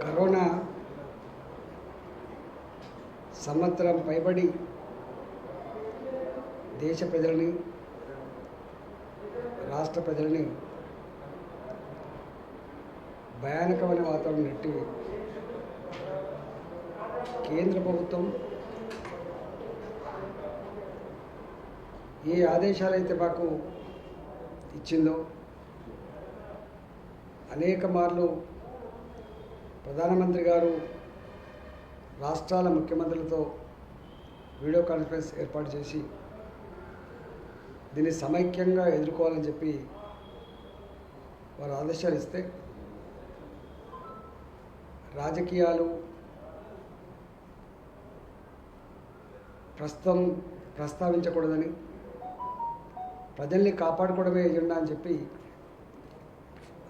Corona సంవత్సరం పైబడి దేశ ప్రజలని రాష్ట్ర ప్రజలని భయానకమైన వాతావరణం నెట్టి కేంద్ర ప్రభుత్వం ఏ ఆదేశాలైతే మాకు ఇచ్చిందో అనేక మార్లు ప్రధానమంత్రి గారు రాష్ట్రాల ముఖ్యమంత్రులతో వీడియో కాన్ఫరెన్స్ ఏర్పాటు చేసి దీన్ని సమైక్యంగా ఎదుర్కోవాలని చెప్పి వారు ఆదేశాలు ఇస్తే రాజకీయాలు ప్రస్తుతం ప్రస్తావించకూడదని ప్రజల్ని కాపాడుకోవడమే ఎజెండా అని చెప్పి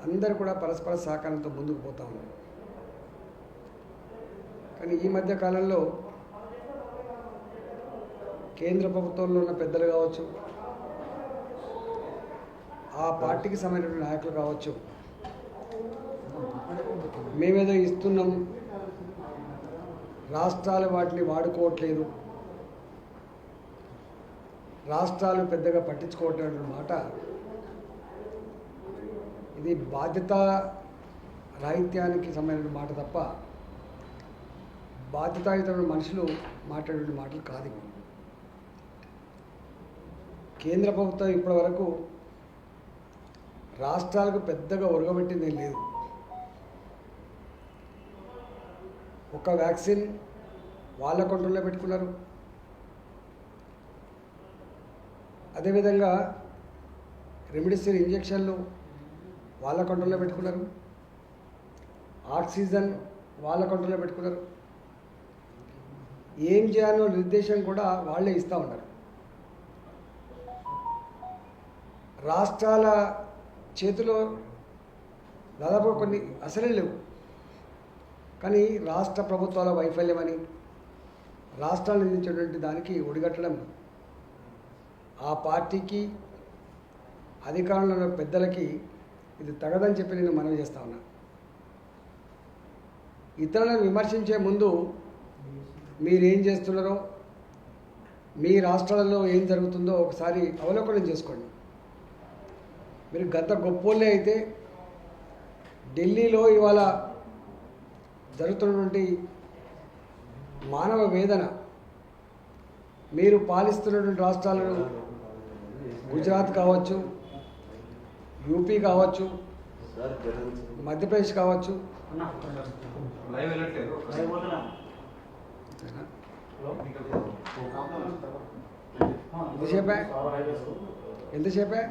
అందరూ కూడా పరస్పర సహకారంతో ముందుకు పోతా ఉన్నారు. కానీ ఈ మధ్య కాలంలో కేంద్ర ప్రభుత్వంలో ఉన్న పెద్దలు కావచ్చు, ఆ పార్టీకి సంబంధించిన నాయకులు కావచ్చు, మేమేదో ఇస్తున్నాం, రాష్ట్రాలు వాటిని వాడుకోవట్లేదు, రాష్ట్రాలు పెద్దగా పట్టించుకోవట్లేదు మాట ఇది బాధ్యత రాహిత్యానికి సంబంధించిన మాట తప్ప బాధ్యతాయుతమైన మనుషులు మాట్లాడే మాటలు కాదు. కేంద్ర ప్రభుత్వం ఇప్పటి వరకు రాష్ట్రాలకు పెద్దగా ఒరగబెట్టింది లేదు. ఒక వ్యాక్సిన్ వాళ్ళ కంట్రోల్లో పెట్టుకున్నారు. అదేవిధంగా రెమ్డెసివిర్ ఇంజెక్షన్లు వాళ్ళ కంట్రోల్లో పెట్టుకున్నారు. ఆక్సిజన్ వాళ్ళ కంట్రోల్లో పెట్టుకున్నారు. ఏం చేయాలో నిర్దేశం కూడా వాళ్ళే ఇస్తూ ఉన్నారు. రాష్ట్రాల చేతిలో దాదాపు కొన్ని అసలే లేవు. కానీ రాష్ట్ర ప్రభుత్వాల వైఫల్యమని రాష్ట్రాలు నిందించేటువంటి దానికి ఒడిగట్టడం ఆ పార్టీకి అధికారంలో ఉన్న పెద్దలకి ఇది తగదని చెప్పి నేను మనవి చేస్తా ఉన్నా. ఇతరులను విమర్శించే ముందు మీరేం చేస్తున్నారో, మీ రాష్ట్రాలలో ఏం జరుగుతుందో ఒకసారి అవలోకనం చేసుకోండి. మీరు గత గొప్పోళ్ళే అయితే ఢిల్లీలో ఇవాళ జరుగుతున్నటువంటి మానవ వేదన, మీరు పాలిస్తున్నటువంటి రాష్ట్రాలను గుజరాత్ కావచ్చు, యూపీ కావచ్చు, మధ్యప్రదేశ్ కావచ్చు, ఎంతసేపే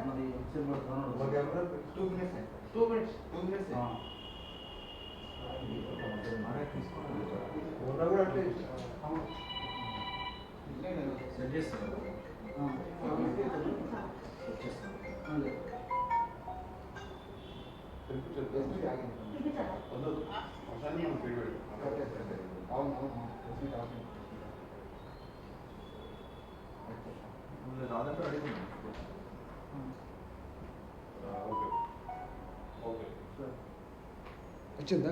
వచ్చిందా?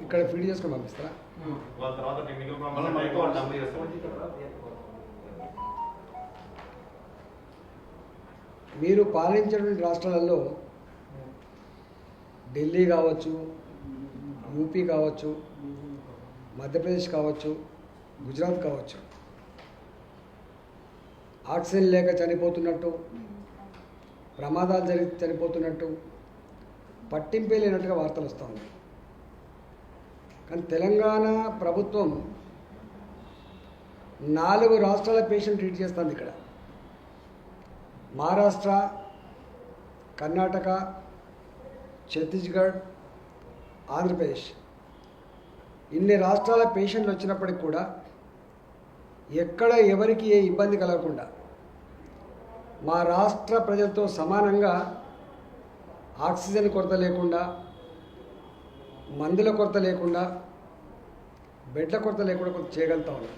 ఇక్కడ ఫీడ్ చేసుకొని పంపిస్తారా? మీరు పాలించినటువంటి రాష్ట్రాలలో ఢిల్లీ కావచ్చు, యూపీ కావచ్చు, మధ్యప్రదేశ్ కావచ్చు, గుజరాత్ కావచ్చు, ఆక్సిజన్ లేక చనిపోతున్నట్టు, ప్రమాదాలు జరిగి చనిపోతున్నట్టు పట్టింపే లేనట్టుగా వార్తలు వస్తూ ఉన్నాయి. కానీ తెలంగాణ ప్రభుత్వం 4 రాష్ట్రాల పేషెంట్ ట్రీట్ చేస్తుంది ఇక్కడ. మహారాష్ట్ర, కర్ణాటక, ఛత్తీస్గఢ్, ఆంధ్రప్రదేశ్. ఇన్ని రాష్ట్రాల పేషెంట్లు వచ్చినప్పటికి కూడా ఎక్కడ ఎవరికి ఏ ఇబ్బంది కలగకుండా మా రాష్ట్ర ప్రజలతో సమానంగా ఆక్సిజన్ కొరత లేకుండా, మందుల కొరత లేకుండా, బెడ్ల కొరత లేకుండా కొంత చేయగలుగుతా ఉన్నాం.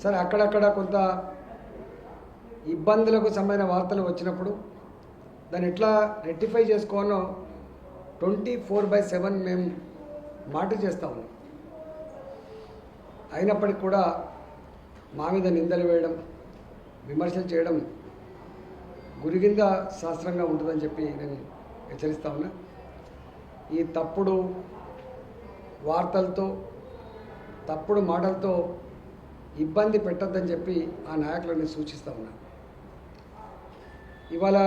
సరే, అక్కడక్కడ కొంత ఇబ్బందులకు సంబంధించిన వార్తలు వచ్చినప్పుడు దాన్ని ఎట్లా రెక్టిఫై చేసుకోవాలో 24/7 మేము మాటు చేస్తూ ఉన్నాం. అయినప్పటికీ కూడా మా మీద నిందలు వేయడం, విమర్శలు చేయడం గురిగింద శాస్త్రంగా ఉంటుందని చెప్పి నేను హెచ్చరిస్తా ఉన్నా. ఈ తప్పుడు వార్తలతో, తప్పుడు మాటలతో ఇబ్బంది పెట్టద్దని చెప్పి ఆ నాయకులను సూచిస్తూ ఉన్నా. ఇవాళ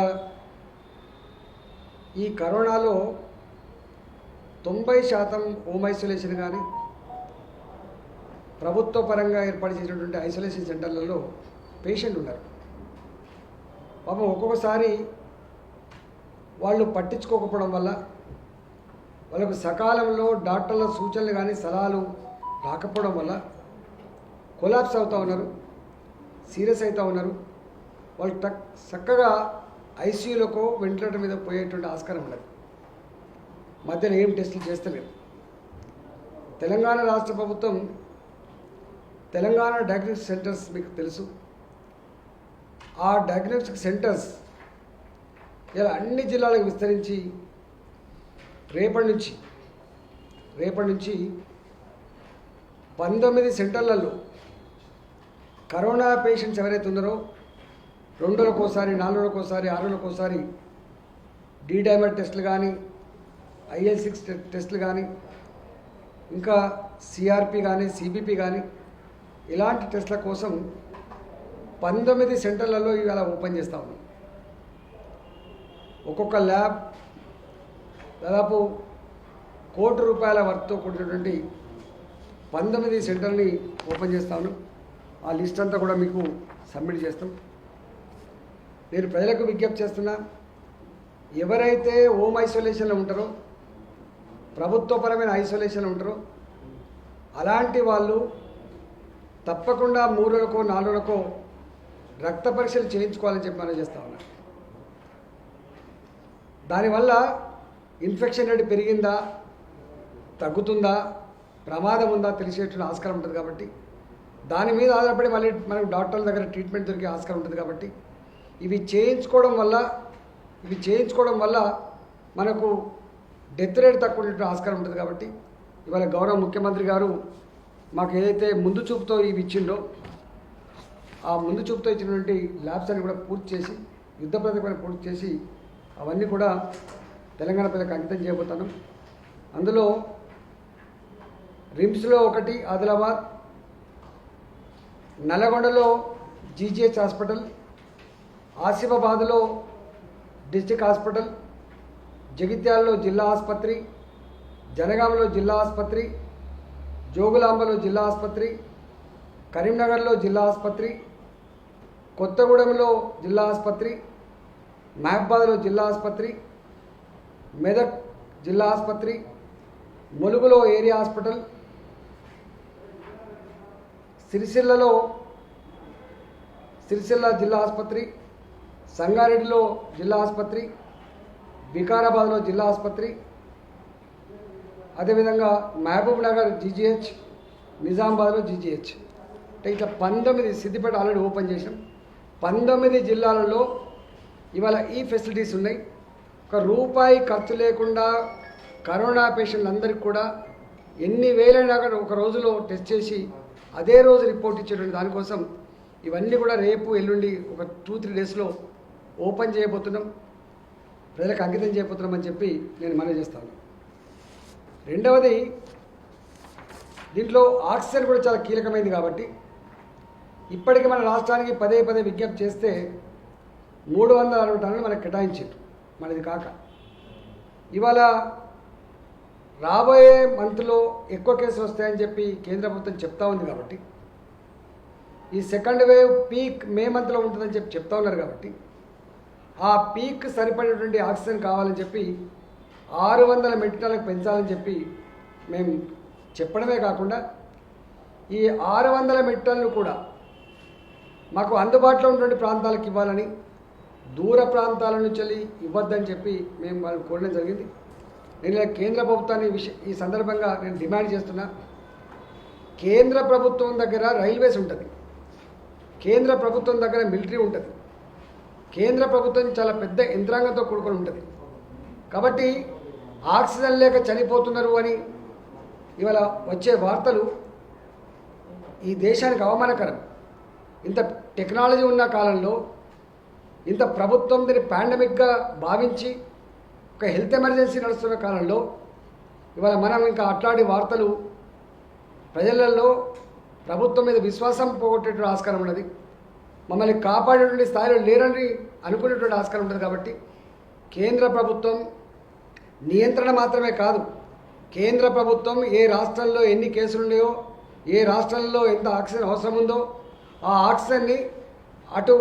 ఈ కరోనాలో 90% హోమ్ ఐసోలేషన్ కానీ ప్రభుత్వ పరంగా ఏర్పాటు చేసినటువంటి ఐసోలేషన్ సెంటర్లలో పేషెంట్ ఉన్నారు. పాపం ఒక్కొక్కసారి వాళ్ళు పట్టించుకోకపోవడం వల్ల, వాళ్ళకు సకాలంలో డాక్టర్ల సూచనలు కానీ సలహాలు రాకపోవడం వల్ల కొలాప్స్ అవుతూ ఉన్నారు, సీరియస్ అవుతూ ఉన్నారు. వాళ్ళు చక్కగా ఐసీయూలకు వెంటిలేటర్ మీద పోయేటువంటి ఆస్కారం ఉండదు. మధ్యలో ఏం టెస్టులు చేస్తలేరు. తెలంగాణ రాష్ట్ర ప్రభుత్వం తెలంగాణ డయాగ్నోస్టిక్ సెంటర్స్ మీకు తెలుసు. ఆ డయాగ్నోస్టిక్ సెంటర్స్ ఇలా అన్ని జిల్లాలకు విస్తరించి రేపటి నుంచి 19 సెంటర్లలో కరోనా పేషెంట్స్ ఎవరైతే ఉన్నారో 2 రోజులకోసారి, 4 రోజులకోసారి, 6 రోజులకోసారి డైమర్ టెస్టులు కానీ, IL-6 టెస్టులు కానీ, ఇంకా సిఆర్పి కానీ, సిబిపి కానీ ఇలాంటి టెస్టుల కోసం 19 సెంటర్లలో ఇవాళ ఓపెన్ చేస్తూ ఉన్నాం. ఒక్కొక్క ల్యాబ్ దాదాపు ₹1 కోటి వర్త్తో కూడినటువంటి 19 సెంటర్ని ఓపెన్ చేస్తా ఉన్నాం. ఆ లిస్ట్ అంతా కూడా మీకు సబ్మిట్ చేస్తాం. నేను ప్రజలకు విజ్ఞప్తి చేస్తున్నా, ఎవరైతే హోమ్ ఐసోలేషన్లో ఉంటారో, ప్రభుత్వపరమైన ఐసోలేషన్లో ఉంటారో అలాంటి వాళ్ళు తప్పకుండా 3 రోజులకో 4 రోజులకో రక్త పరీక్షలు చేయించుకోవాలని చెప్పి మనం చేస్తూ ఉన్నాం. దానివల్ల ఇన్ఫెక్షన్ రేట్ పెరిగిందా, తగ్గుతుందా, ప్రమాదం ఉందా తెలిసేటువంటి ఆస్కారం ఉంటుంది. కాబట్టి దాని మీద ఆధారపడి మళ్ళీ మనకు డాక్టర్ల దగ్గర ట్రీట్మెంట్ దొరికే ఆస్కారం ఉంటుంది. కాబట్టి ఇవి చేయించుకోవడం వల్ల మనకు డెత్ రేట్ తక్కువ ఉండేటువంటి ఆస్కారం ఉంటుంది. కాబట్టి ఇవాళ గౌరవ ముఖ్యమంత్రి గారు మాకు ఏదైతే ముందు చూపుతో ఇవి ఇచ్చిండో, ఆ ముందు చూపుతో ఇచ్చినటువంటి ల్యాబ్స్ అన్ని కూడా పూర్తి చేసి, యుద్ధ ప్రాతిపదికన పూర్తి చేసి అవన్నీ కూడా తెలంగాణ ప్రజలకు అంకితం చేయబోతున్నాం. అందులో రిమ్స్లో 1, ఆదిలాబాద్, నల్లగొండలో జీజీహెచ్ హాస్పిటల్, ఆసిఫాబాద్లో డిస్ట్రిక్ట్ హాస్పిటల్, జగిత్యాలలో జిల్లా ఆసుపత్రి, జనగామలో జిల్లా ఆసుపత్రి, జోగులాంబలో జిల్లా ఆసుపత్రి, కరీంనగర్లో జిల్లా ఆసుపత్రి, కొత్తగూడెంలో జిల్లా ఆసుపత్రి, మహబాద్లో జిల్లా ఆసుపత్రి, మెదక్ జిల్లా ఆసుపత్రి, ములుగులో ఏరియా హాస్పిటల్, సిరిసిల్ల జిల్లా ఆసుపత్రి, సంగారెడ్డిలో జిల్లా ఆసుపత్రి, వికారాబాద్లో జిల్లా ఆసుపత్రి, అదేవిధంగా మహబూబ్ నగర్ జీజీహెచ్, నిజామాబాద్లో జీజీహెచ్. అంటే ఇట్లా 19, సిద్దిపేట ఆల్రెడీ ఓపెన్ చేసాం. 19 జిల్లాలలో ఇవాళ ఈ ఫెసిలిటీస్ ఉన్నాయి. ₹1 ఖర్చు లేకుండా కరోనా పేషెంట్లందరికీ కూడా ఎన్ని వేలైనా కూడా ఒక రోజులో టెస్ట్ చేసి అదే రోజు రిపోర్ట్ ఇచ్చేటువంటి దానికోసం ఇవన్నీ కూడా రేపు ఎల్లుండి ఒక 2-3 డేస్లో ఓపెన్ చేయబోతున్నాం, ప్రజలకు అంకితం చేయబోతున్నామని చెప్పి నేను మనవి చేస్తాను. రెండవది, దీంట్లో ఆక్సిజన్ కూడా చాలా కీలకమైంది. కాబట్టి ఇప్పటికీ మన రాష్ట్రానికి పదే విజ్ఞప్తి చేస్తే 360 టన్నులు మనకు కేటాయించారు. మనది కాక ఇవాళ రాబోయే మంత్లో ఎక్కువ కేసులు వస్తాయని చెప్పి కేంద్ర ప్రభుత్వం చెప్తా ఉంది కాబట్టి, ఈ సెకండ్ వేవ్ పీక్ మే మంత్లో ఉంటుందని చెప్పి చెప్తా ఉన్నారు కాబట్టి, ఆ పీక్ సరిపడేటువంటి ఆక్సిజన్ కావాలని చెప్పి 600 మెట్రిక్ టన్నులకు పెంచాలని చెప్పి మేము చెప్పడమే కాకుండా, ఈ 600 మెట్రిక్ టన్నులు కూడా మాకు అందుబాటులో ఉన్నటువంటి ప్రాంతాలకు ఇవ్వాలని, దూర ప్రాంతాల నుంచి ఇవ్వద్దని చెప్పి మేము వాళ్ళు కోరడం జరిగింది. నేను కేంద్ర ప్రభుత్వాన్ని ఈ సందర్భంగా నేను డిమాండ్ చేస్తున్నా. కేంద్ర ప్రభుత్వం దగ్గర రైల్వేస్ ఉంటుంది, కేంద్ర ప్రభుత్వం దగ్గర మిలిటరీ ఉంటుంది, కేంద్ర ప్రభుత్వం చాలా పెద్ద యంత్రాంగంతో కూడుకొని ఉంటుంది. కాబట్టి ఆక్సిజన్ లేక చనిపోతున్నారు అని ఇవాళ వచ్చే వార్తలు ఈ దేశానికి అవమానకరం. ఇంత టెక్నాలజీ ఉన్న కాలంలో, ఇంత ప్రభుత్వం దీన్ని పాండమిక్గా భావించి ఒక హెల్త్ ఎమర్జెన్సీ నడుస్తున్న కాలంలో ఇవాళ మనం ఇంకా అట్లాంటి వార్తలు ప్రజలలో ప్రభుత్వం మీద విశ్వాసం పోగొట్టేటువంటి ఆస్కారం ఉన్నది. మమ్మల్ని కాపాడేటువంటి స్థాయిలో లేరని అనుకునేటువంటి ఆస్కారం ఉంటుంది. కాబట్టి కేంద్ర ప్రభుత్వం నియంత్రణ మాత్రమే కాదు, కేంద్ర ప్రభుత్వం ఏ రాష్ట్రంలో ఎన్ని కేసులు ఉన్నాయో, ఏ రాష్ట్రంలో ఎంత ఆక్సిజన్ అవసరం ఉందో ఆ ఆక్సిజన్ని అటు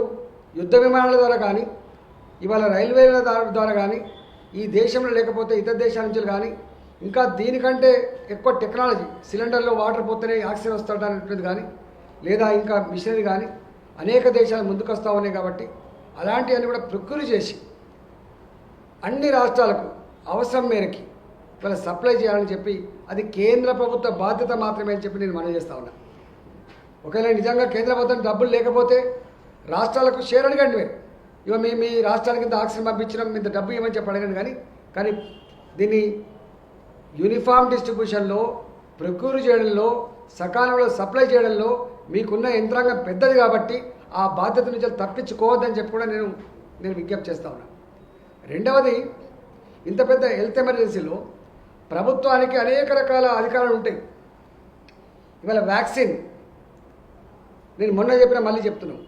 యుద్ధ విమానాల ద్వారా కానీ, ఇవాళ రైల్వేల ద్వారా కానీ, ఈ దేశంలో లేకపోతే ఇతర దేశాల నుంచి కానీ, ఇంకా దీనికంటే ఎక్కువ టెక్నాలజీ, సిలిండర్లో వాటర్ పోతేనే ఆక్సిజన్ వస్తుందనేది కానీ, లేదా ఇంకా మిషనరీ కానీ అనేక దేశాలు ముందుకు వస్తూ ఉన్నాయి. కాబట్టి అలాంటివన్నీ కూడా ప్రొక్యూర్ చేసి అన్ని రాష్ట్రాలకు అవసరం మేరకి ఇవాళ సప్లై చేయాలని చెప్పి, అది కేంద్ర ప్రభుత్వ బాధ్యత మాత్రమే అని చెప్పి నేను మనవి చేస్తా ఉన్నా. ఒకవేళ నిజంగా కేంద్ర ప్రభుత్వం డబ్బులు లేకపోతే రాష్ట్రాలకు షేర్ అడగండి. ఇవ మీ రాష్ట్రానికి ఇంత ఆక్సిజన్ పంపించడం, ఇంత డబ్బు ఇవ్వమని చెప్పి అడగండి. కానీ దీన్ని యూనిఫామ్ డిస్ట్రిబ్యూషన్లో, ప్రొక్యూర్ చేయడంలో, సకాలంలో సప్లై చేయడంలో మీకున్న యంత్రాంగం పెద్దది కాబట్టి ఆ బాధ్యత నుంచి తప్పించుకోవద్దని చెప్పి కూడా నేను విజ్ఞప్తి చేస్తా ఉన్నా. రెండవది, ఇంత పెద్ద హెల్త్ ఎమర్జెన్సీలో ప్రభుత్వానికి అనేక రకాల అధికారాలు ఉంటాయి. ఇవాళ వ్యాక్సిన్ నేను మొన్న చెప్పిన మళ్ళీ చెప్తున్నాను,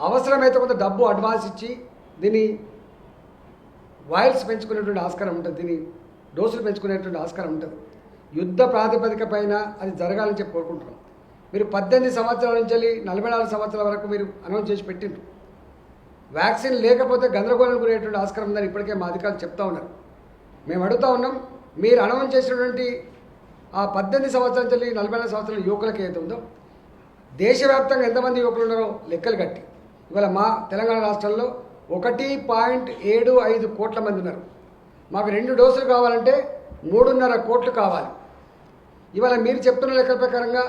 అవసరమైతే కొంత డబ్బు అడ్వాన్స్ ఇచ్చి దీన్ని వాయిల్స్ పెంచుకునేటువంటి ఆస్కారం ఉంటుంది, దీన్ని డోసులు పెంచుకునేటువంటి ఆస్కారం ఉంటుంది. యుద్ధ ప్రాతిపదిక పైన అది జరగాలని చెప్పి కోరుకుంటున్నాం. మీరు 18 సంవత్సరాల నుంచి 44 సంవత్సరాల వరకు మీరు అనౌన్స్ చేసి పెట్టిండ్రు. వ్యాక్సిన్ లేకపోతే గందరగోళం గురేటువంటి ఆస్కారం ఉందని ఇప్పటికే మా అధికారులు చెప్తా ఉన్నారు. మేము అడుగుతా ఉన్నాం, మీరు అనౌన్స్ చేసినటువంటి ఆ 18 సంవత్సరాల నుంచి 44 సంవత్సరాల యువకులకి ఏదైతే ఉందో, దేశవ్యాప్తంగా ఎంతమంది యువకులు ఉన్నారో లెక్కలు కట్టి ఇవాళ మా తెలంగాణ రాష్ట్రంలో 1.75 కోట్ల మంది ఉన్నారు. మాకు 2 డోసులు కావాలంటే 3.5 కోట్లు కావాలి. ఇవాళ మీరు చెప్తున్న లెక్కల ప్రకారంగా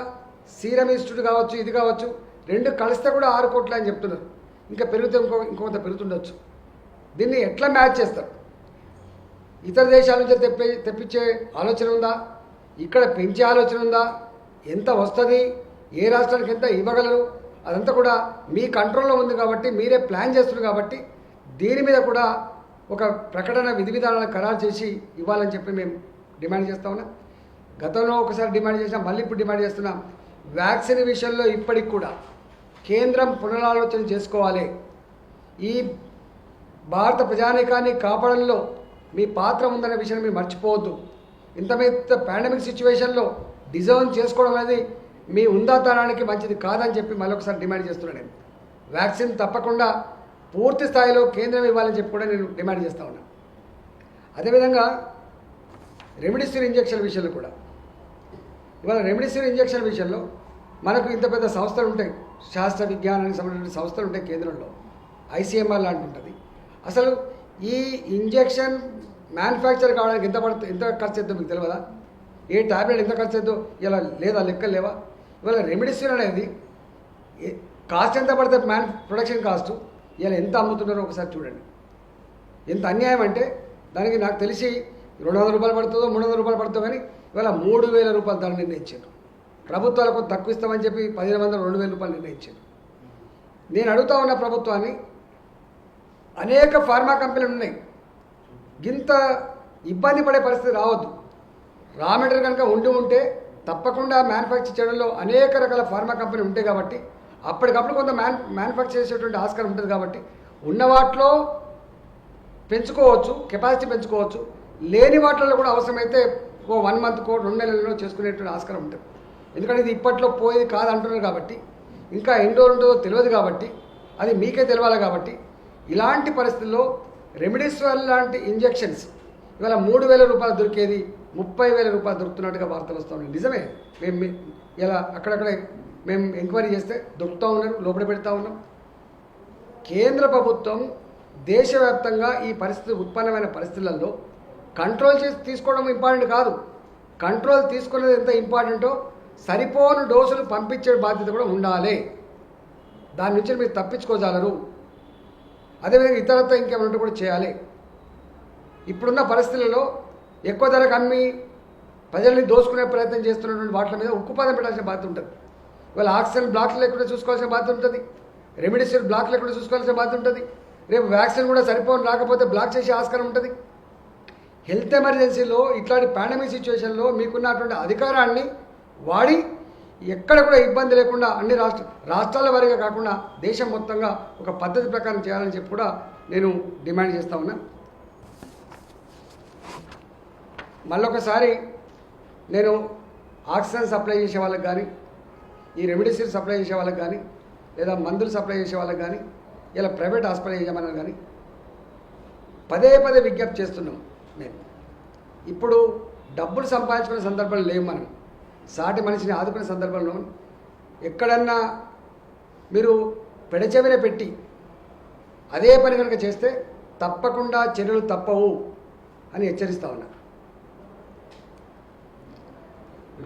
సీరం ఇన్స్టిట్యూట్ కావచ్చు, ఇది కావచ్చు, 2 కలిస్తే కూడా 6 కోట్లు అని చెప్తున్నారు. ఇంకా పెరిగితే ఇంకొంత పెరుగుతుండొచ్చు. దీన్ని ఎట్లా మ్యాచ్ చేస్తారు? ఇతర దేశాల నుంచి తెప్పించే ఆలోచన ఉందా? ఇక్కడ పెంచే ఆలోచన ఉందా? ఎంత వస్తుంది, ఏ రాష్ట్రానికి ఎంత ఇవ్వగలరు, అదంతా కూడా మీ కంట్రోల్లో ఉంది. కాబట్టి మీరే ప్లాన్ చేస్తున్నారు. కాబట్టి దీని మీద కూడా ఒక ప్రకటన విధి విధానాలను ఖరారు చేసి ఇవ్వాలని చెప్పి మేము డిమాండ్ చేస్తా ఉన్నాం. గతంలో ఒకసారి డిమాండ్ చేసినాం, మళ్ళీ ఇప్పుడు డిమాండ్ చేస్తున్నాం. వ్యాక్సిన్ విషయంలో ఇప్పటికి కూడా కేంద్రం పునరాలోచన చేసుకోవాలి. ఈ భారత ప్రజానీకాన్ని కాపాడంలో మీ పాత్ర ఉందనే విషయాన్ని మీరు మర్చిపోవద్దు. ఇంత మీద పాండమిక్ సిచ్యువేషన్లో డిజైన్ చేసుకోవడం అనేది మీ ఉందాతనానికి మంచిది కాదని చెప్పి మళ్ళొకసారి డిమాండ్ చేస్తున్నాను. నేను వ్యాక్సిన్ తప్పకుండా పూర్తి స్థాయిలో కేంద్రం ఇవ్వాలని చెప్పి కూడా నేను డిమాండ్ చేస్తూ ఉన్నాను. అదేవిధంగా రెమిడిసివిర్ ఇంజెక్షన్ విషయంలో కూడా, ఇవాళ రెమిడిసివిర్ ఇంజెక్షన్ విషయంలో మనకు ఇంత పెద్ద సంస్థలు ఉంటాయి, శాస్త్ర విజ్ఞానానికి సంబంధించిన సంస్థలు ఉంటాయి కేంద్రంలో, ICMR లాంటి ఉంటుంది. అసలు ఈ ఇంజెక్షన్ మ్యానుఫ్యాక్చర్ కావడానికి ఎంత ఖర్చు అవుతుందో మీకు తెలియదా? ఏ ట్యాబ్లెట్ ఎంత ఖర్చు అవుతుందో ఇలా లేదా, లెక్కలు లేవా? ఇవాళ రెమిడిసివిర్ అనేది కాస్ట్ ఎంత పడుతుంది, ప్రొడక్షన్ కాస్ట్ ఇలా ఎంత అమ్ముతున్నారో ఒకసారి చూడండి. ఎంత అన్యాయం అంటే దానికి నాకు తెలిసి 200 రూపాయలు పడుతుందో 300 రూపాయలు పడుతుందో, కానీ ఇవాళ 3000 రూపాయలు ధర నిర్ణయించారు. ప్రభుత్వాలకు తక్కువ ఇస్తామని చెప్పి 1500 2000 రూపాయలు నిర్ణయించారు. నేను అడుగుతా ఉన్న ప్రభుత్వాన్ని, అనేక ఫార్మా కంపెనీలు ఉన్నాయి, ఇంత ఇబ్బంది పడే పరిస్థితి రావద్దు. రా మెటీరియల్ కనుక ఉంటే తప్పకుండా మ్యానుఫ్యాక్చర్ చేయడంలో అనేక రకాల ఫార్మా కంపెనీ ఉంటాయి. కాబట్టి అప్పటికప్పుడు కొంత మ్యానుఫ్యాక్చర్ చేసేటువంటి ఆస్కారం ఉంటుంది. కాబట్టి ఉన్న వాటిలో పెంచుకోవచ్చు, కెపాసిటీ పెంచుకోవచ్చు. లేని వాటిల్లో కూడా అవసరమైతే ఓ 1 మంత్కో 2 నెలల్లో చేసుకునేటువంటి ఆస్కారం ఉంటుంది. ఎందుకంటే ఇది ఇప్పట్లో పోయేది కాదు అంటున్నారు కాబట్టి, ఇంకా ఎన్ని రోజులు ఉంటుందో తెలియదు కాబట్టి, అది మీకే తెలియాలి కాబట్టి, ఇలాంటి పరిస్థితుల్లో రెమిడిసివిర్ లాంటి ఇంజెక్షన్స్ ఇవాళ 3,000 రూపాయలు దొరికేది 30,000 రూపాయలు దొరుకుతున్నట్టుగా వార్తలు వస్తూ ఉన్నాయి. నిజమే, మేము ఇలా అక్కడక్కడ మేము ఎంక్వైరీ చేస్తే దొరుకుతూ ఉన్నారు, లోపల పెడతా ఉన్నాం. కేంద్ర ప్రభుత్వం దేశవ్యాప్తంగా ఈ పరిస్థితి ఉత్పన్నమైన పరిస్థితులలో కంట్రోల్ చేసి తీసుకోవడం ఇంపార్టెంట్ కాదు. కంట్రోల్ తీసుకునేది ఎంత ఇంపార్టెంటో సరిపోను డోసులు పంపించే బాధ్యత కూడా ఉండాలి. దాని నుంచి మీరు తప్పించుకోగలరు. అదేవిధంగా ఇతరత్వ ఇంకేమైనా కూడా చేయాలి. ఇప్పుడున్న పరిస్థితులలో ఎక్కువ ధరకు అమ్మి ప్రజల్ని దోసుకునే ప్రయత్నం చేస్తున్నటువంటి వాటి మీద ఉక్కుపాదం పెట్టాల్సిన బాధ్యత ఉంటుంది. ఇవాళ ఆక్సిజన్ బ్లాక్లు లేకుండా చూసుకోవాల్సిన బాధ్యత ఉంటుంది, రెమిడిసివిర్ బ్లాక్ లేకుండా చూసుకోవాల్సిన బాధ్యత ఉంటుంది. రేపు వ్యాక్సిన్ కూడా సరిపోని రాకపోతే బ్లాక్ చేసే ఆస్కారం ఉంటుంది. హెల్త్ ఎమర్జెన్సీలో ఇట్లాంటి పాండమిక్ సిచ్యువేషన్లో మీకున్నటువంటి అధికారాన్ని వాడి ఎక్కడ కూడా ఇబ్బంది లేకుండా అన్ని రాష్ట్రాల వారీగా కాకుండా దేశం మొత్తంగా ఒక పద్ధతి ప్రకారం చేయాలని చెప్పి కూడా నేను డిమాండ్ చేస్తా ఉన్నా. మళ్ళొకసారి నేను ఆక్సిజన్ సప్లై చేసే వాళ్ళకి కానీ, ఈ రెమిడిసివిర్ సప్లై చేసే వాళ్ళకి కానీ, లేదా మందులు సప్లై చేసే వాళ్ళకి కానీ, ఇలా ప్రైవేట్ హాస్పిటల్ చేయమని కానీ పదే పదే విజ్ఞప్తి చేస్తున్నాం. నేను ఇప్పుడు డబ్బులు సంపాదించుకునే సందర్భాలు లేవు. మనం సాటి మనిషిని ఆదుకునే సందర్భంలో ఎక్కడన్నా మీరు పెడచెవిన పెట్టి అదే పని కనుక చేస్తే తప్పకుండా చర్యలు తప్పవు అని హెచ్చరిస్తా ఉన్నా.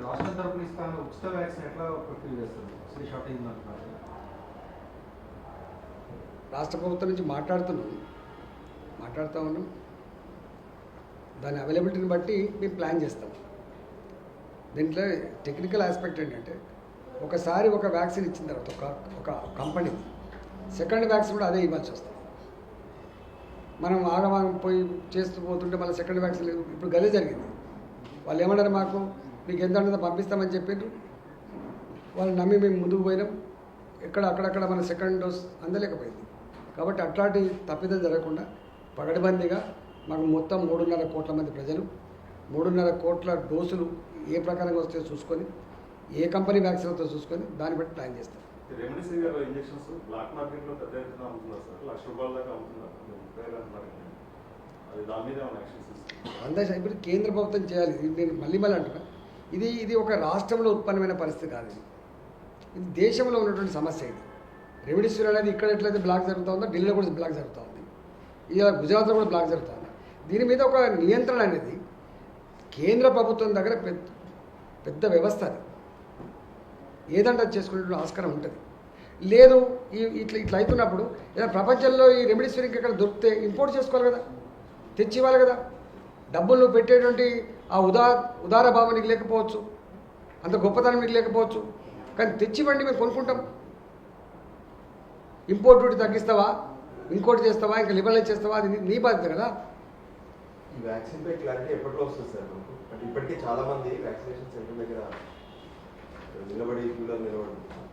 రాష్ట్రం తరపున ఇస్తాను ఉచిత వ్యాక్సిన్ ఎట్లా ప్రక్రియ చేస్తారు? షార్టేజ్ అంటున్నారు. రాష్ట్ర ప్రభుత్వం నుంచి మాట్లాడుతూ ఉన్నాం. దాని అవైలబిలిటీని బట్టి మేము ప్లాన్ చేస్తాం. దీంట్లో టెక్నికల్ ఆస్పెక్ట్ ఏంటంటే ఒకసారి ఒక వ్యాక్సిన్ ఇచ్చిన తర్వాత ఒక కంపెనీ సెకండ్ వ్యాక్సిన్ కూడా అదే ఇవ్వాల్సి వస్తుంది. మనం ఆగమాగం పోయి చేస్తూ పోతుంటే మళ్ళీ సెకండ్ వ్యాక్సిన్ లేదు. ఇప్పుడు గదే జరిగింది. వాళ్ళు ఏమన్నారు, మాకు మీకు ఎంత అంటే పంపిస్తామని చెప్పిండ్రు. వాళ్ళు నమ్మి మేము ముందుకు పోయినాం. అక్కడక్కడ మన సెకండ్ డోస్ అందలేకపోయింది. కాబట్టి అట్లాంటి తప్పిదం జరగకుండా పగడబందీగా మాకు మొత్తం 3.5 కోట్ల మంది ప్రజలు 3.5 కోట్ల డోసులు ఏ ప్రకారంగా వస్తే చూసుకొని, ఏ కంపెనీ వ్యాక్సిన్ వస్తుందో చూసుకొని దాన్ని బట్టి ప్లాన్ చేస్తాం. రెమిడిసివిర్ ఇంజెక్షన్స్ బ్లాక్ మార్కెట్లో పెద్ద ఎత్తున అమ్ముతున్నారు సార్. ₹1,00,000 దాకా అమ్ముతున్నారు. అది దాని మీద అందా ఇప్పుడు కేంద్ర ప్రభుత్వం చేయాలి. నేను మళ్ళీ అంటున్నా, ఇది ఒక రాష్ట్రంలో ఉత్పన్నమైన పరిస్థితి కాదు. ఇది దేశంలో ఉన్నటువంటి సమస్య. ఇది రెమిడిసివిర్ అనేది ఇక్కడ ఎట్లయితే బ్లాక్ జరుగుతూ ఉందో ఢిల్లీలో కూడా బ్లాక్ జరుగుతూ ఉంది, ఇలా గుజరాత్లో కూడా బ్లాక్ జరుగుతూ ఉంది. దీని మీద ఒక నియంత్రణ అనేది కేంద్ర ప్రభుత్వం దగ్గర పెద్ద వ్యవస్థ. అది ఏదంటే అది చేసుకునే ఆస్కారం ఉంటుంది. లేదు ఇట్లా అవుతున్నప్పుడు ఏదైనా ప్రపంచంలో ఈ రెమిడిసివిర్ ఇక్కడ దొరికితే ఇంపోర్ట్ చేసుకోవాలి కదా, తెచ్చి ఇవ్వాలి కదా. డబ్బులు పెట్టేటువంటి ఆ ఉదార భావం నీకు లేకపోవచ్చు, అంత గొప్పతనం నీకు లేకపోవచ్చు, కానీ తెచ్చివ్వండి, మేము కొనుక్కుంటాం. ఇంపోర్ట్ డ్యూటీ తగ్గిస్తావా, ఇంకోటి చేస్తావా, ఇంకా లిబరలైజ్ చేస్తావా, అది నీ బాధ్యత కదా. ఈ వ్యాక్సిన్ పై క్లారిటీ ఎప్పట్లో వస్తుంది సార్? అంటే ఇప్పటికీ చాలా మంది వ్యాక్సినేషన్ సెంటర్ దగ్గర నిలబడి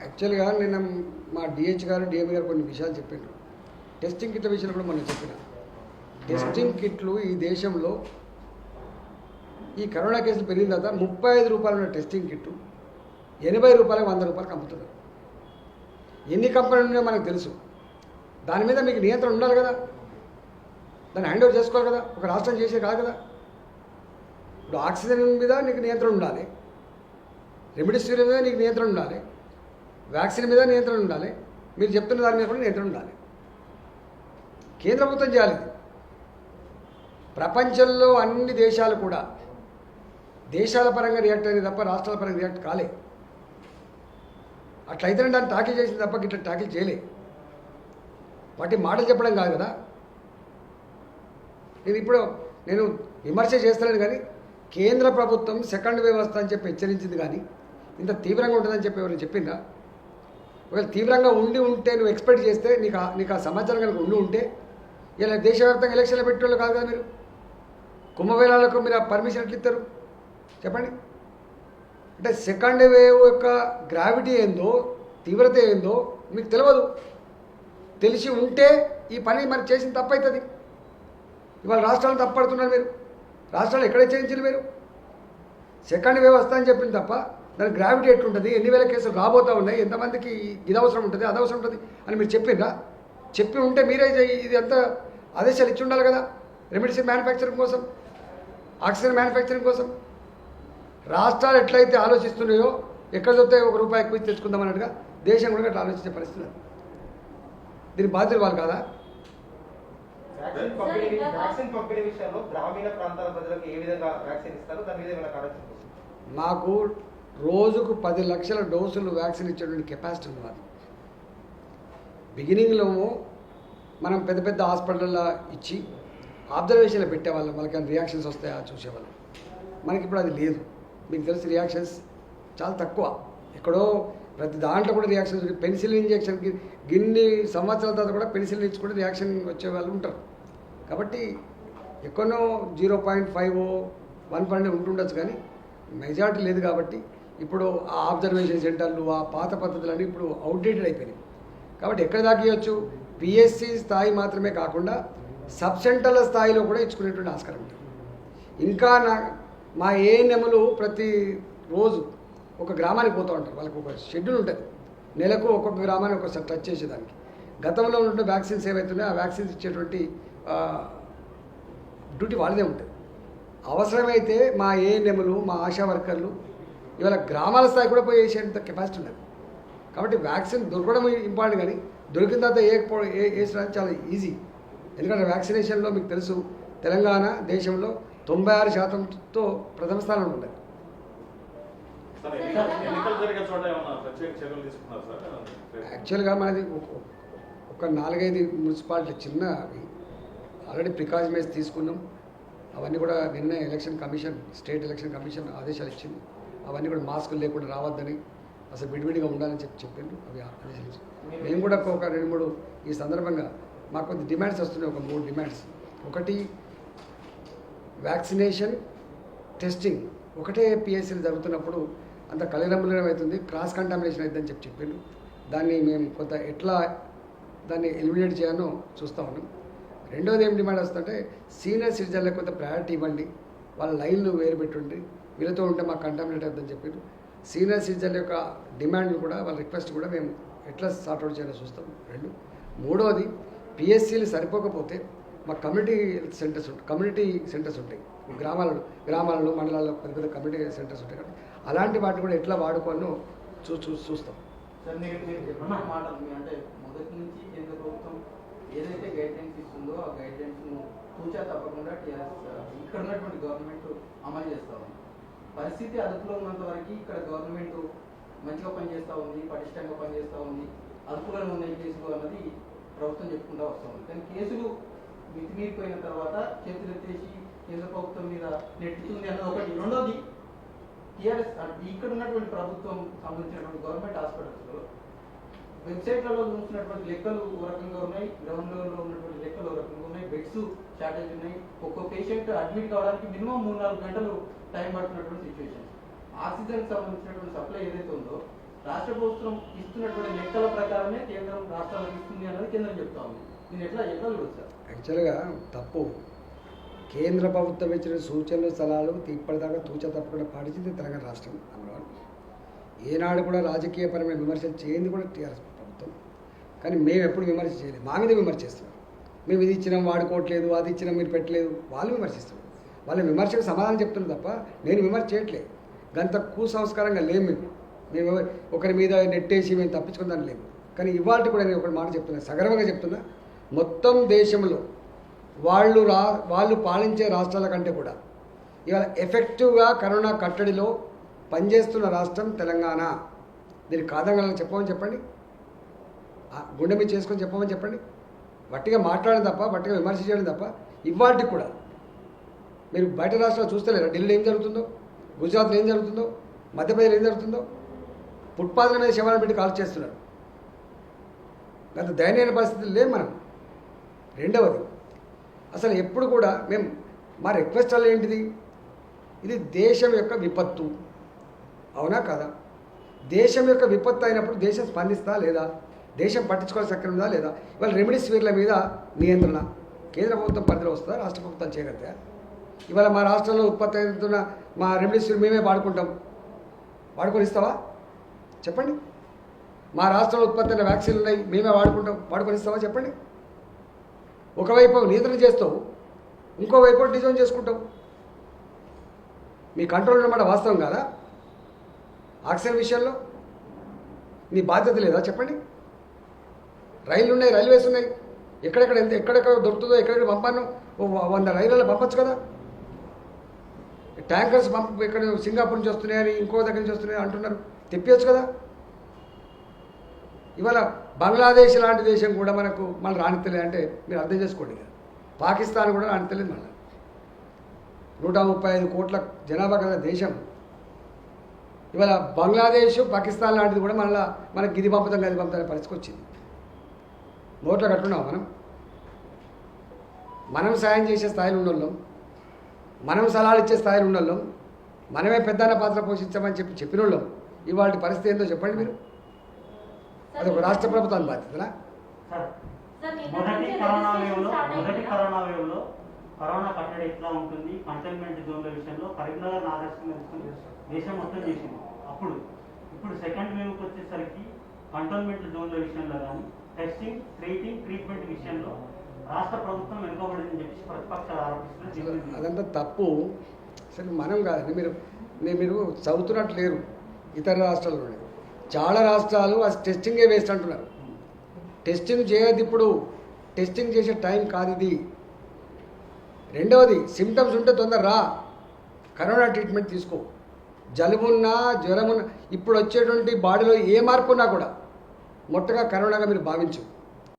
యాక్చువల్గా నిన్న మా డిహెచ్ గారు డిఎం గారు కొన్ని విషయాలు చెప్పిండ్రు. టెస్టింగ్ కిట్ల విషయంలో కూడా మనం చెప్పిన టెస్టింగ్ కిట్లు ఈ దేశంలో ఈ కరోనా కేసులు పెరిగిన తర్వాత ₹35 ఉన్న టెస్టింగ్ కిట్టు ₹80, ₹100 అమ్ముతున్నారు. ఎన్ని కంపెనీలు ఉన్నాయో మనకు తెలుసు. దాని మీద మీకు నియంత్రణ ఉండాలి కదా, దాన్ని హ్యాండ్ ఓవర్ చేసుకోవాలి కదా. ఒక రాష్ట్రం చేసే కాదు కదా. ఇప్పుడు ఆక్సిజన్ మీద నీకు నియంత్రణ ఉండాలి, రెమిడిసివిర్ మీద నీకు నియంత్రణ ఉండాలి, వ్యాక్సిన్ మీద నియంత్రణ ఉండాలి, మీరు చెప్తున్న దాని మీద కూడా నియంత్రణ ఉండాలి. కేంద్ర ప్రభుత్వం చేయాలి. ప్రపంచంలో అన్ని దేశాలు కూడా దేశాల పరంగా రియాక్ట్ అయింది తప్ప రాష్ట్రాల పరంగా రియాక్ట్ కాలే. అట్లయితే దాన్ని టాకిల్ చేసింది తప్ప ఇట్లా టాకిల్ చేయలే. వాటి మాటలు చెప్పడం కాదు కదా. నేను విమర్శ చేస్తున్నాను కానీ కేంద్ర ప్రభుత్వం సెకండ్ వ్యవస్థ అని చెప్పి హెచ్చరించింది, కానీ ఇంత తీవ్రంగా ఉంటుందని చెప్పి ఎవరైనా చెప్పిందా? ఒకవేళ తీవ్రంగా ఉంటే నువ్వు ఎక్స్పెక్ట్ చేస్తే నీకు ఆ సమాచారం కనుక ఉంటే ఇలా దేశవ్యాప్తంగా ఎలక్షన్లు పెట్టేవాళ్ళు కాదు కదా. మీరు కుంభమేళాలకు మీరు ఆ పర్మిషన్ ఎట్లా ఇస్తారు చెప్పండి? అంటే సెకండ్ వేవ్ యొక్క గ్రావిటీ ఏందో, తీవ్రత ఏందో మీకు తెలియదు. తెలిసి ఉంటే ఈ పని మరి చేసిన తప్పు అవుతుంది. ఇవాళ రాష్ట్రాలను తప్పడుతున్నారు మీరు. రాష్ట్రాలు ఎక్కడ హెచ్చరించారు మీరు? సెకండ్ వేవ్ వస్తా అని చెప్పింది తప్ప దాని గ్రావిటీ ఎట్లుంటుంది, ఎన్ని వేల కేసులు రాబోతూ ఉన్నాయి, ఎంతమందికి ఇది అవసరం ఉంటుంది అది అవసరం ఉంటుంది అని మీరు చెప్పిందా? చెప్పి ఉంటే మీరే ఇది అంతా ఆదేశాలు ఇచ్చి ఉండాలి కదా. రెమెడిసిన్ మ్యానుఫ్యాక్చరింగ్ కోసం, ఆక్సిజన్ మ్యానుఫ్యాక్చరింగ్ కోసం రాష్ట్రాలు ఎట్లయితే ఆలోచిస్తున్నాయో ఎక్కడ చూస్తే ₹1 ఎక్కువ ఇచ్చి తెచ్చుకుందాం అన్నట్టుగా దేశం కూడా అట్లా ఆలోచించే పరిస్థితి లేదు. దీని బాధ్యత వాళ్ళు కాదా? వ్యాక్సిన్ పంపిణీ విషయంలో గ్రామీణ ప్రాంతాల ప్రజలకు ఏ విధంగా వ్యాక్సిన్ ఇస్తారు, దాని మీద ఏమైనా కార్యక్రమం? మాకు రోజుకు 10 లక్షల డోసులు వ్యాక్సిన్ ఇచ్చేటువంటి కెపాసిటీ ఉంది మాది. బిగినింగ్లో మనం పెద్ద పెద్ద హాస్పిటల్లో ఇచ్చి ఆబ్జర్వేషన్లో పెట్టేవాళ్ళం, వాళ్ళకి రియాక్షన్స్ వస్తాయా చూసేవాళ్ళం. మనకి ఇప్పుడు అది లేదు. మీకు తెలిసి రియాక్షన్స్ చాలా తక్కువ, ఎక్కడో ప్రతి దాంట్లో కూడా రియాక్షన్స్. పెన్సిలిన్ ఇంజెక్షన్కి గిన్ని సంవత్సరాల తర్వాత కూడా పెన్సిలిన్ ఇచ్చి కూడా రియాక్షన్ వచ్చే వాళ్ళు ఉంటారు. కాబట్టి ఎక్కడో 0.5 1% ఉంటుండొచ్చు, కానీ మెజారిటీ లేదు. కాబట్టి ఇప్పుడు ఆ ఆబ్జర్వేషన్ సెంటర్లు, ఆ పాత పద్ధతులన్నీ ఇప్పుడు అవుట్డేటెడ్ అయిపోయినాయి. కాబట్టి ఎక్కడ దాకా ఇవ్వచ్చు? పిఎస్సి స్థాయి మాత్రమే కాకుండా సబ్ సెంటర్ల స్థాయిలో కూడా ఇచ్చుకునేటువంటి ఆస్కారం ఉంటుంది. ఇంకా మా ఏఎన్ఎంలు ప్రతి రోజు ఒక గ్రామానికి పోతూ ఉంటారు. వాళ్ళకి ఒక షెడ్యూల్ ఉంటుంది, నెలకు ఒక్కొక్క గ్రామాన్ని ఒకసారి టచ్ చేసేదానికి. గతంలో ఉన్న వ్యాక్సిన్స్ ఏవైతున్నాయో ఆ వ్యాక్సిన్స్ ఇచ్చేటువంటి డ్యూటీ వాళ్ళదే ఉంటుంది. అవసరమైతే మా ఏఎన్ఎంలు, మా ఆశా వర్కర్లు ఇవాళ గ్రామాల స్థాయి కూడా పోయి వేసేంత కెపాసిటీ ఉన్నది. కాబట్టి వ్యాక్సిన్ దొరకడం ఇంపార్టెంట్, కానీ దొరికిన తర్వాత వేసడానికి చాలా ఈజీ. ఎందుకంటే వ్యాక్సినేషన్లో మీకు తెలుసు తెలంగాణ దేశంలో 96%తో ప్రథమ స్థానంలో ఉంటుంది. సార్, ఎన్నికలు జరిగే చోట ఏమన్నా ప్రత్యేక చర్యలు తీసుకున్నారు సార్? యాక్చువల్గా మనది ఒక 4-5 మున్సిపాలిటీ చిన్నవి ఆల్రెడీ ప్రికాషన్స్ తీసుకున్నాం. అవన్నీ కూడా నిన్న election commission, state election commission ఆదేశాలు ఇచ్చింది. అవన్నీ కూడా మాస్కులు లేకుండా రావద్దని, అసలు విడివిడిగా ఉండాలని చెప్పిండ్రు. అవి ఆదేశాలు ఇచ్చింది. మేము కూడా ఒక 2-3 ఈ సందర్భంగా మాకు కొద్ది డిమాండ్స్ వస్తున్నాయి. ఒక 3 డిమాండ్స్. ఒకటి, వ్యాక్సినేషన్ టెస్టింగ్ ఒకటే పిఎస్సీలు జరుగుతున్నప్పుడు అంత కలిరములం అవుతుంది, క్రాస్ కంటామినేషన్ అవుతుందని చెప్పిండ్రు. దాన్ని మేము కొంత ఎట్లా దాన్ని ఎలిమినేట్ చేయాలో చూస్తూ ఉన్నాం. రెండోది ఏం డిమాండ్ వస్తుందంటే సీనియర్ సిటిజన్లకు కొంత ప్రయారిటీ ఇవ్వండి, వాళ్ళ లైన్లు వేరు పెట్టుండి, వీళ్ళతో ఉంటే మాకు కంటామినేట్ అవుతుందని చెప్పారు. సీనియర్ సిటిజన్ల యొక్క డిమాండ్లు కూడా, వాళ్ళ రిక్వెస్ట్ కూడా మేము ఎట్లా సార్ట్అవుట్ చేయాలో చూస్తాం. 2. మూడోది, పిఎస్సీలు సరిపోకపోతే మా కమ్యూనిటీ సెంటర్స్ ఉంటాయి గ్రామాలలో మండలాల్లో పెద్ద పెద్ద కమ్యూనిటీ సెంటర్స్ ఉంటాయి. కాబట్టి అలాంటి వాటిని కూడా ఎట్లా వాడుకోవాలో చూస్తాం. సార్, మీరు చెప్పిన మాటలు అంటే మొదటి నుంచి కేంద్ర ప్రభుత్వం ఏదైతే గైడ్లైన్స్ ఇస్తుందో ఆ గైడ్లైన్స్ను తూచా తప్పకుండా ఇక్కడ ఉన్నటువంటి గవర్నమెంట్ అమలు చేస్తూ ఉంది. పరిస్థితి అదుపులో ఉన్నంత వరకు ఇక్కడ గవర్నమెంట్ మంచిగా పనిచేస్తూ ఉంది, పటిష్టంగా పనిచేస్తూ ఉంది, అదుపులోనే ఉన్నాయి కేసులు అన్నది ప్రభుత్వం చెప్పుకుంటూ వస్తూ ఉంది. కానీ కేసులు మితిమీరిపోయిన తర్వాత చేతులు ఎత్తేసి కేంద్ర ప్రభుత్వం మీద నెట్టుతుంది అన్నది ఒకటి. రెండోది, టీఆర్ఎస్ ఇక్కడ ఉన్నటువంటి ప్రభుత్వం సంబంధించినటువంటి గవర్నమెంట్ హాస్పిటల్స్లో వెబ్సైట్లలో చూసినటువంటి లెక్కలు ఓ రకంగా ఉన్నాయి, గ్రౌండ్ లెవెల్లో ఉన్నటువంటి లెక్కలు ఓ రకంగా ఉన్నాయి, బెడ్స్ షార్టేజ్ ఉన్నాయి. ఒక్కో పేషెంట్ అడ్మిట్ కావడానికి మినిమం 3-4 గంటలు టైం పడుతున్నటువంటి సిచ్యువేషన్. ఆక్సిజన్కి సంబంధించినటువంటి సప్లై ఏదైతే ఉందో రాష్ట్ర ప్రభుత్వం ఇస్తున్నటువంటి లెక్కల ప్రకారమే కేంద్రం రాష్ట్రాలకు ఇస్తుంది అన్నది కేంద్రం చెప్తా ఉంది. దీన్ని ఎట్లా చూడదు సార్? యాక్చువల్గా తప్పు. కేంద్ర ప్రభుత్వం ఇచ్చిన సూచనలు సలహాలు ఇప్పటిదాకా తూచా తప్పకుండా పాటించింది తెలంగాణ రాష్ట్రం. నెంబర్ 1. ఏనాడు కూడా రాజకీయపరమైన విమర్శలు చేయింది కూడా టీఆర్ఎస్ ప్రభుత్వం. కానీ మేము ఎప్పుడు విమర్శ చేయలేదు. మా మీద విమర్శ చేస్తున్నాం. మేము ఇది ఇచ్చినాం వాడుకోవట్లేదు, అది ఇచ్చినాం మీరు పెట్టలేదు, వాళ్ళు విమర్శిస్తున్నాం. వాళ్ళ విమర్శకు సమాధానం చెప్తున్నాం తప్ప నేను విమర్శ చేయట్లేదు. గంత కుసంస్కారంగా లేము. మేము ఒకరి మీద నెట్టేసి మేము తప్పించుకుందాం లేము. కానీ ఇవాళ కూడా నేను ఒక మాట చెప్తున్నా, సగర్వంగా చెప్తున్నా, మొత్తం దేశంలో వాళ్ళు పాలించే రాష్ట్రాల కంటే కూడా ఇవాళ ఎఫెక్టివ్గా కరోనా కట్టడిలో పనిచేస్తున్న రాష్ట్రం తెలంగాణ. దీనికి కాదంగాలని చెప్పమని చెప్పండి, గుండె మీద చేసుకొని చెప్పమని చెప్పండి. వట్టిగా మాట్లాడడం తప్ప, వట్టిగా విమర్శ చేయడం తప్ప. ఇవాటికి కూడా మీరు బయట రాష్ట్రాలు చూస్తలేరా? ఢిల్లీలో ఏం జరుగుతుందో, గుజరాత్లో ఏం జరుగుతుందో, మధ్యప్రదేశ్లో ఏం జరుగుతుందో. ఫుట్పాత్ల మీద శవాలను పెట్టి కాల్ చేస్తున్నారు. గత దయనీయ పరిస్థితులు లేవు మనం. రెండవది, అసలు ఎప్పుడు కూడా మేము మా రిక్వెస్ట్ వల్ల ఏంటిది, ఇది దేశం యొక్క విపత్తు, అవునా కాదా? దేశం యొక్క విపత్తు అయినప్పుడు దేశం స్పందిస్తా లేదా, దేశం పట్టించుకోవాల్సిన సక్రమం ఉందా లేదా? ఇవాళ రెమెడీస్వీర్ల మీద నియంత్రణ కేంద్ర ప్రభుత్వం పరిధిలో వస్తుందా, రాష్ట్ర ప్రభుత్వాలు చేయగలుగుతాయా? ఇవాళ మా రాష్ట్రంలో ఉత్పత్తి అవుతున్న మా రెమ్డెసివిర్ మేమే వాడుకుంటాం, వాడుకొని ఇస్తావా చెప్పండి? మా రాష్ట్రంలో ఉత్పత్తి అయిన వ్యాక్సిన్లు ఉన్నాయి, మేమే వాడుకుంటాం, వాడుకొని ఇస్తావా చెప్పండి? ఒకవైపు నియంత్రణ చేస్తావు, ఇంకోవైపు డిజైన్ చేసుకుంటావు. మీ కంట్రోల్ అన్నమాట వాస్తవం కాదా? ఆక్సిజన్ విషయంలో నీ బాధ్యత లేదా చెప్పండి? రైళ్ళు ఉన్నాయి, రైల్వేస్ ఉన్నాయి, ఎక్కడెక్కడ దొరుకుతుందో ఎక్కడెక్కడ పంపాను 100 రైళ్ళలో పంపచ్చు కదా. ట్యాంకర్స్ ఇక్కడ సింగపూర్ నుంచి వస్తున్నాయని ఇంకో దగ్గర నుంచి వస్తున్నాయని అంటున్నారు, తెప్పించచ్చు కదా. ఇవాళ బంగ్లాదేశ్ లాంటి దేశం కూడా మళ్ళీ రానిత్తలేదు అంటే మీరు అర్థం చేసుకోండి కదా. పాకిస్తాన్ కూడా రానిత్తలేదు మళ్ళీ. 135 కోట్ల జనాభా గల దేశం. ఇవాళ బంగ్లాదేశ్ పాకిస్తాన్ లాంటిది కూడా మళ్ళీ మనకి గిది పంపుతాం గది పంపుతాం అనే పరిస్థితికి వచ్చింది. నోట్లో కట్టున్నాం మనం సాయం చేసే స్థాయిలో ఉన్నోళ్ళం, మనం సలహాలు ఇచ్చే స్థాయిలో ఉన్నోళ్ళం, మనమే పెద్దన్న పాత్ర పోషించామని చెప్పిన వాళ్ళం. ఇవాళ పరిస్థితి ఏందో చెప్పండి మీరు? అదొక రాష్ట్ర ప్రభుత్వాన్ని బాధ్యతనా? మొదటి కరోనా వేవ్లో కరోనా కట్టడి ఎట్లా ఉంటుంది, కంటైన్మెంట్ జోన్ల విషయంలో కరీంనగర్ ఆదర్శంగా తీసుకుని దేశం మొత్తం చేసింది. ఇప్పుడు సెకండ్ వేవ్కి వచ్చేసరికి కంటైన్మెంట్ జోన్ల విషయంలో కానీ టెస్టింగ్, ట్రీట్మెంట్ విషయంలో రాష్ట్ర ప్రభుత్వం వెనుకబడిందని చెప్పి ప్రతిపక్షాలు ఆరోపిస్తున్నారు. అదంతా తప్పు. అసలు మనం కాదండి, మీరు చదువుతున్నట్టు లేరు. ఇతర రాష్ట్రాల్లోనే చాలా రాష్ట్రాలు అది టెస్టింగే వేస్ట్ అంటున్నారు. టెస్టింగ్ చేయదు, ఇప్పుడు టెస్టింగ్ చేసే టైం కాదు ఇది. రెండవది, సిమ్టమ్స్ ఉంటే తొందర రా, కరోనా ట్రీట్మెంట్ తీసుకో. జలుబున్నా జ్వరమున్నా ఇప్పుడు వచ్చేటువంటి బాడీలో ఏ మార్పు ఉన్నా కూడా మొట్టగా కరోనాగా మీరు భావించు.